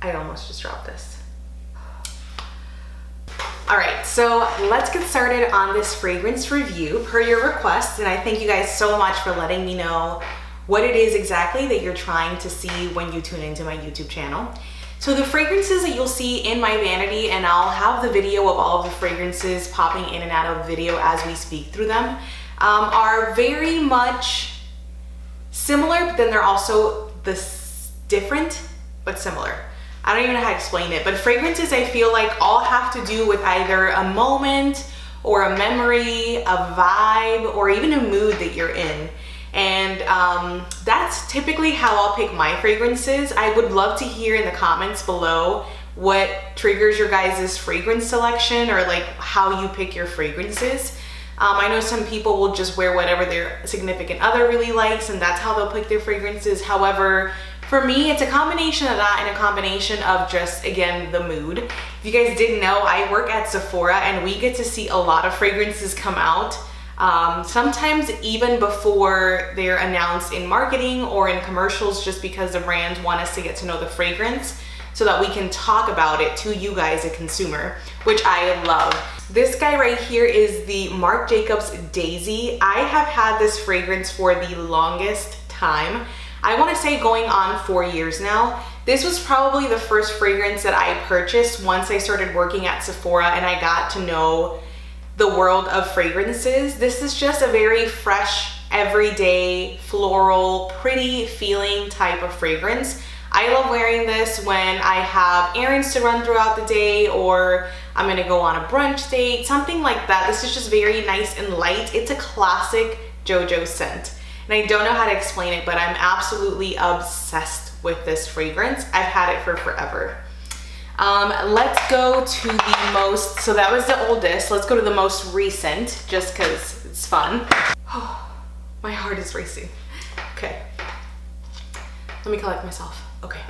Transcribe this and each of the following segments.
I almost just dropped this. All right, so let's get started on this fragrance review per your request. And I thank you guys so much for letting me know what it is exactly that you're trying to see when you tune into my YouTube channel. So the fragrances that you'll see in my vanity, and I'll have the video of all of the fragrances popping in and out of video as we speak through them, are very much similar, but then they're also different, but similar. I don't even know how to explain it, but fragrances I feel like all have to do with either a moment or a memory, a vibe, or even a mood that you're in. And that's typically how I'll pick my fragrances. I would love to hear in the comments below what triggers your guys' fragrance selection, or like how you pick your fragrances. I know some people will just wear whatever their significant other really likes, and that's how they'll pick their fragrances. However, for me, it's a combination of that and a combination of just, again, the mood. If you guys didn't know, I work at Sephora and we get to see a lot of fragrances come out. Sometimes even before they're announced in marketing or in commercials, just because the brands want us to get to know the fragrance so that we can talk about it to you guys, a consumer, which I love. This guy right here is the Marc Jacobs Daisy. I have had this fragrance for the longest time. I want to say going on 4 years now. This was probably the first fragrance that I purchased once I started working at Sephora and I got to know the world of fragrances. This is just a very fresh, everyday, floral, pretty feeling type of fragrance. I love wearing this when I have errands to run throughout the day, or I'm gonna go on a brunch date, something like that. This is just very nice and light. It's a classic JoJo scent. And I don't know how to explain it, but I'm absolutely obsessed with this fragrance. I've had it for forever. Let's go to the most, so that was the oldest. Let's go to the most recent, just because it's fun. Oh, my heart is racing. Okay, let me collect myself. Okay,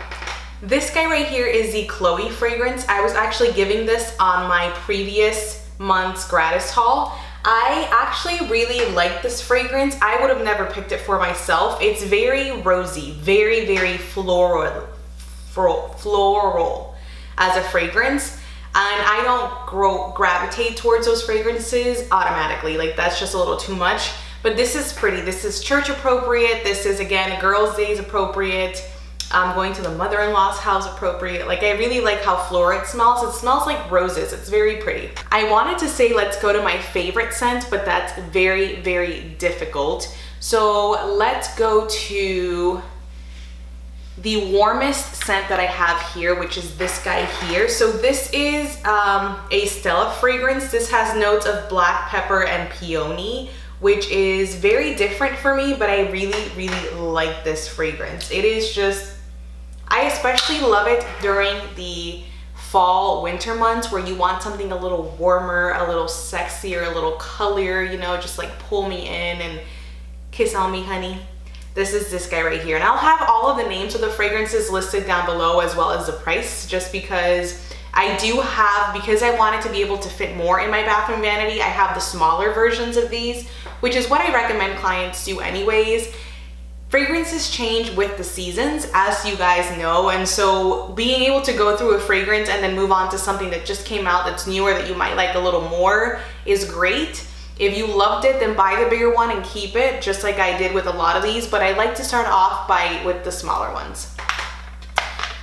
this guy right here is the Chloe fragrance. I was actually giving this on my previous month's gratis haul. I actually really like this fragrance. I would have never picked it for myself. It's very rosy, very, very floral as a fragrance. And I don't gravitate towards those fragrances automatically. Like, that's just a little too much. But this is pretty. This is church appropriate. This is, again, girls' days appropriate. Going to the mother-in-law's house appropriate. Like, I really like how floral it smells. It smells like roses. It's very pretty. I wanted to say let's go to my favorite scent, but that's very, very difficult. So let's go to the warmest scent that I have here, which is this guy here. So this is a Stella fragrance. This has notes of black pepper and peony, which is very different for me, but I really, really like this fragrance. It is just, I especially love it during the fall, winter months where you want something a little warmer, a little sexier, a little color, you know, just like pull me in and kiss on me, honey. This is this guy right here. And I'll have all of the names of the fragrances listed down below, as well as the price, just because I do have, because I wanted to be able to fit more in my bathroom vanity, I have the smaller versions of these, which is what I recommend clients do anyways. Fragrances change with the seasons, as you guys know, and so being able to go through a fragrance and then move on to something that just came out that's newer that you might like a little more is great. If you loved it, then buy the bigger one and keep it, just like I did with a lot of these, but I like to start off with the smaller ones.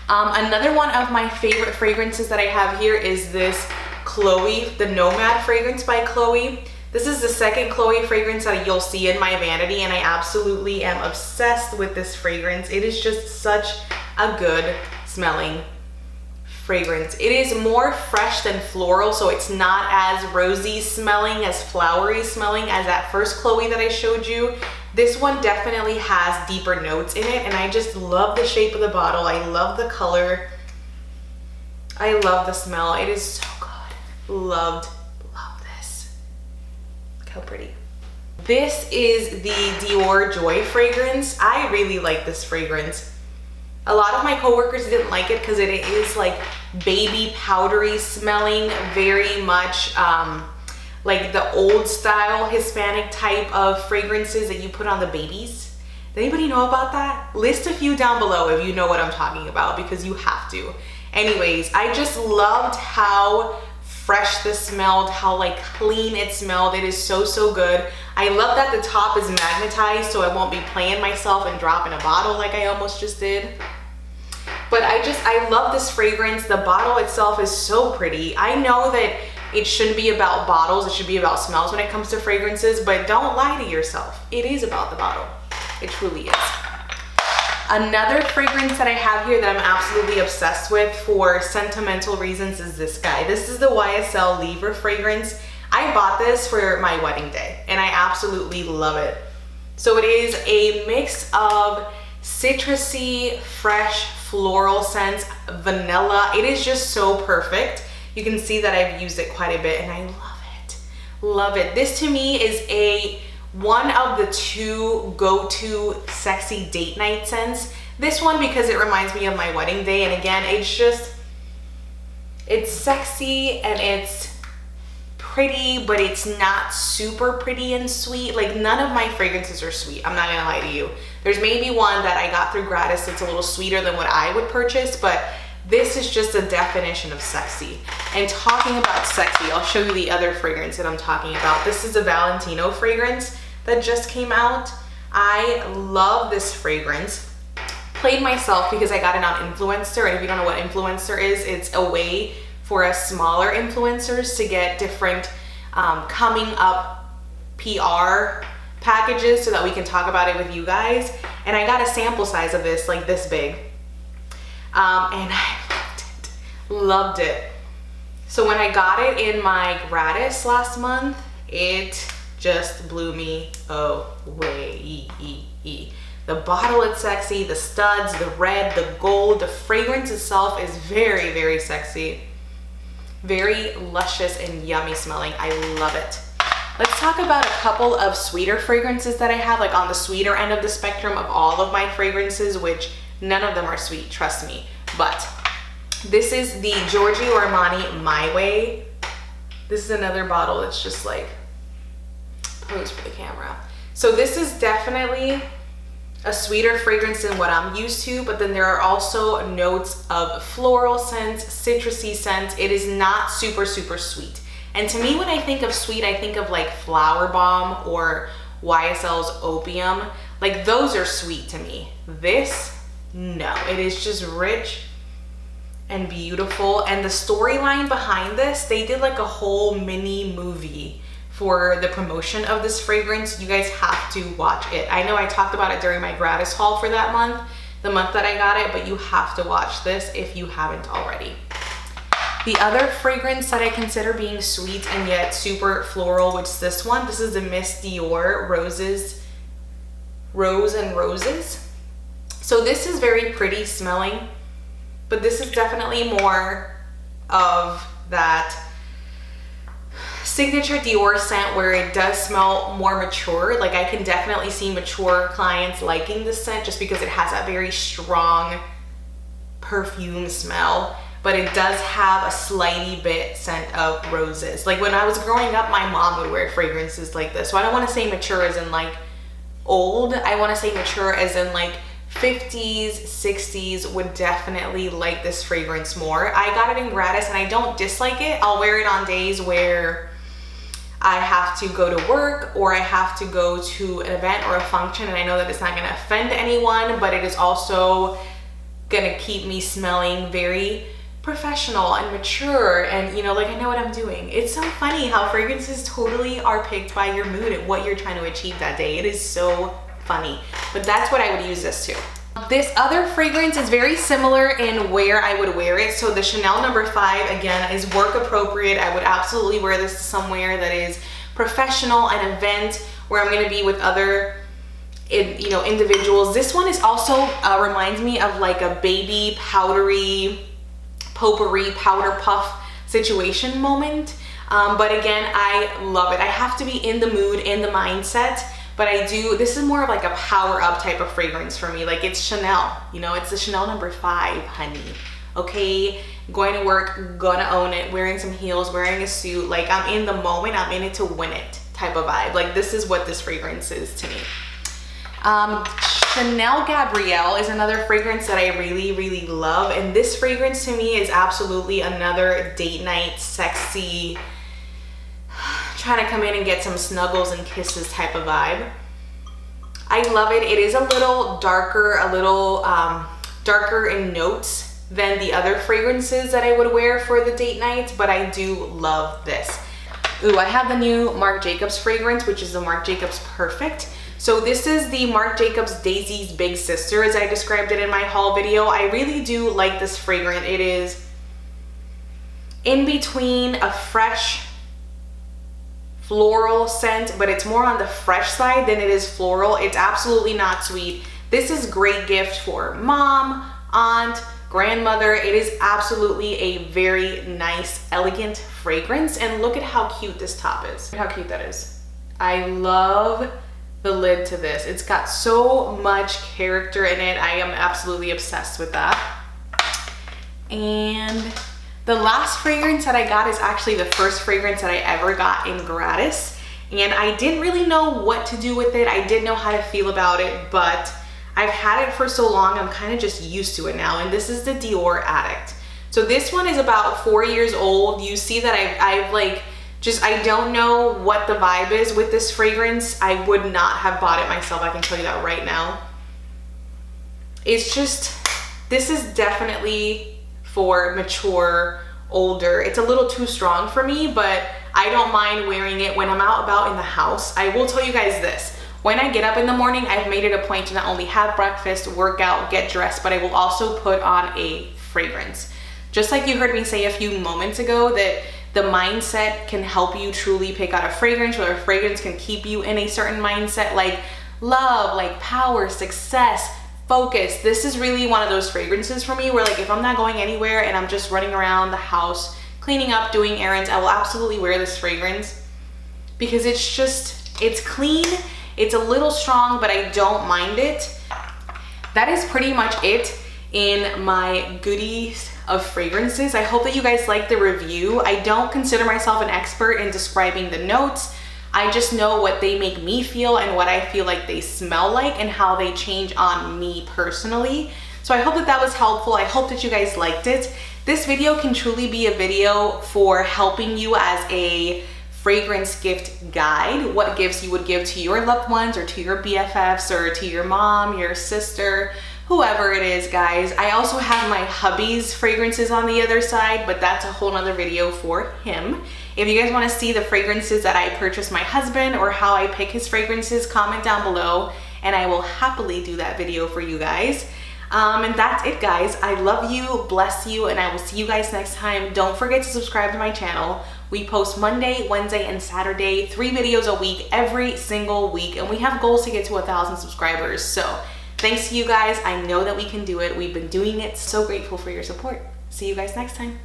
Another one of my favorite fragrances that I have here is this Chloe, the Nomad fragrance by Chloe. This is the second Chloe fragrance that you'll see in my vanity, and I absolutely am obsessed with this fragrance. It is just such a good smelling fragrance. It is more fresh than floral, so it's not as rosy smelling, as flowery smelling as that first Chloe that I showed you. This one definitely has deeper notes in it, and I just love the shape of the bottle. I love the color. I love the smell. It is so good. Love this. Look how pretty. This is the Dior Joy fragrance. I really like this fragrance. A lot of my coworkers didn't like it because it is like baby powdery smelling, very much like the old style Hispanic type of fragrances that you put on the babies. Does anybody know about that? List a few down below if you know what I'm talking about, because you have to. Anyways, I just loved how fresh this smelled, how like clean it smelled. It is so, so good. I love that the top is magnetized so I won't be playing myself and dropping a bottle like I almost just did. But I love this fragrance. The bottle itself is so pretty. I know that it shouldn't be about bottles, it should be about smells when it comes to fragrances, but don't lie to yourself. It is about the bottle. It truly is. Another fragrance that I have here that I'm absolutely obsessed with for sentimental reasons is this guy. This is the YSL Livre fragrance. I bought this for my wedding day and I absolutely love it. So it is a mix of citrusy, fresh, floral scents, vanilla. It is just so perfect. You can see that I've used it quite a bit and I love it. Love it. This to me is one of the two go-to sexy date night scents. This one because it reminds me of my wedding day, and again, it's sexy and it's pretty, but it's not super pretty and sweet. Like none of my fragrances are sweet, I'm not gonna lie to you. There's maybe one that I got through gratis that's a little sweeter than what I would purchase, but this is just a definition of sexy. And talking about sexy, I'll show you the other fragrance that I'm talking about. This is a Valentino fragrance that just came out. I love this fragrance. Played myself because I got it on Influencer, and if you don't know what Influencer is, it's a way for us smaller influencers to get different coming up PR packages so that we can talk about it with you guys. And I got a sample size of this, like this big. And I loved it. So when I got it in my gratis last month, it just blew me away. The bottle is sexy, the studs, the red, the gold, the fragrance itself is very, very sexy. Very luscious and yummy smelling. I love it. Let's talk about a couple of sweeter fragrances that I have, like on the sweeter end of the spectrum of all of my fragrances, which none of them are sweet, trust me. But this is the Giorgio Armani My Way. This is another bottle that's just like pose for the camera. So this is definitely a sweeter fragrance than what I'm used to, but then there are also notes of floral scents, citrusy scents. It is not super, super sweet. And to me, when I think of sweet, I think of like Flower Bomb or YSL's Opium. Like those are sweet to me. This, no, it is just rich and beautiful. And the storyline behind this, they did like a whole mini movie for the promotion of this fragrance. You guys have to watch it. I know I talked about it during my gratis haul for that month, the month that I got it, but you have to watch this if you haven't already. The other fragrance that I consider being sweet and yet super floral, which is this one. This is the Miss Dior Rose and Roses. So this is very pretty smelling, but this is definitely more of that signature Dior scent where it does smell more mature. Like I can definitely see mature clients liking this scent just because it has that very strong perfume smell, but it does have a slightly bit scent of roses. Like when I was growing up, my mom would wear fragrances like this. So I don't want to say mature as in like old. I want to say mature as in like 50s, 60s would definitely like this fragrance more. I got it in gratis and I don't dislike it. I'll wear it on days where I have to go to work or I have to go to an event or a function and I know that it's not going to offend anyone, but it is also going to keep me smelling very professional and mature and, you know, like I know what I'm doing. It's so funny how fragrances totally are picked by your mood and what you're trying to achieve that day. It is so funny, but that's what I would use this to. This other fragrance is very similar in where I would wear it. So the Chanel No. 5, again, is work appropriate. I would absolutely wear this somewhere that is professional, an event where I'm going to be with other individuals. This one is also reminds me of like a baby powdery potpourri powder puff situation moment. But again, I love it. I have to be in the mood, in the mindset. But this is more of like a power up type of fragrance for me. Like it's Chanel, you know, it's the Chanel No. 5, honey. Okay, going to work, gonna own it, wearing some heels, wearing a suit. Like I'm in the moment, I'm in it to win it type of vibe. Like this is what this fragrance is to me. Chanel Gabrielle is another fragrance that I really, really love. And this fragrance to me is absolutely another date night, sexy, trying to come in and get some snuggles and kisses type of vibe. I love it. It is a little darker, darker in notes than the other fragrances that I would wear for the date nights, but I do love this. Ooh, I have the new Marc Jacobs fragrance, which is the Marc Jacobs Perfect. So this is the Marc Jacobs Daisy's big sister, as I described it in my haul video. I really do like this fragrance. It is in between a fresh floral scent, but it's more on the fresh side than it is floral. It's absolutely not sweet. This is great gift for mom, aunt, grandmother. It is absolutely a very nice, elegant fragrance. And look at how cute this top is. Look how cute that is. I love the lid to this. It's got so much character in it. I am absolutely obsessed with that. And the last fragrance that I got is actually the first fragrance that I ever got in gratis. And I didn't really know what to do with it. I didn't know how to feel about it, but I've had it for so long, I'm kind of just used to it now. And this is the Dior Addict. So this one is about 4 years old. You see that I don't know what the vibe is with this fragrance. I would not have bought it myself. I can tell you that right now. It's just, this is definitely for mature, older. It's a little too strong for me, but I don't mind wearing it when I'm out about in the house. I will tell you guys this. When I get up in the morning, I've made it a point to not only have breakfast, work out, get dressed, but I will also put on a fragrance. Just like you heard me say a few moments ago that the mindset can help you truly pick out a fragrance, or a fragrance can keep you in a certain mindset, like love, like power, success, focus. This is really one of those fragrances for me where, like, if I'm not going anywhere and I'm just running around the house, cleaning up, doing errands, I will absolutely wear this fragrance because it's just, it's clean. It's a little strong, but I don't mind it. That is pretty much it in my goodies of fragrances. I hope that you guys like the review. I don't consider myself an expert in describing the notes. I just know what they make me feel and what I feel like they smell like and how they change on me personally. So I hope that that was helpful. I hope that you guys liked it. This video can truly be a video for helping you as a fragrance gift guide, what gifts you would give to your loved ones or to your BFFs or to your mom, your sister, whoever it is, guys. I also have my hubby's fragrances on the other side, but that's a whole nother video for him. If you guys want to see the fragrances that I purchased my husband or how I pick his fragrances, comment down below and I will happily do that video for you guys. And that's it, guys. I love you, bless you, and I will see you guys next time. Don't forget to subscribe to my channel. We post Monday, Wednesday, and Saturday, 3 videos a week, every single week, and we have goals to get to 1,000 subscribers. So thanks to you guys. I know that we can do it. We've been doing it. So grateful for your support. See you guys next time.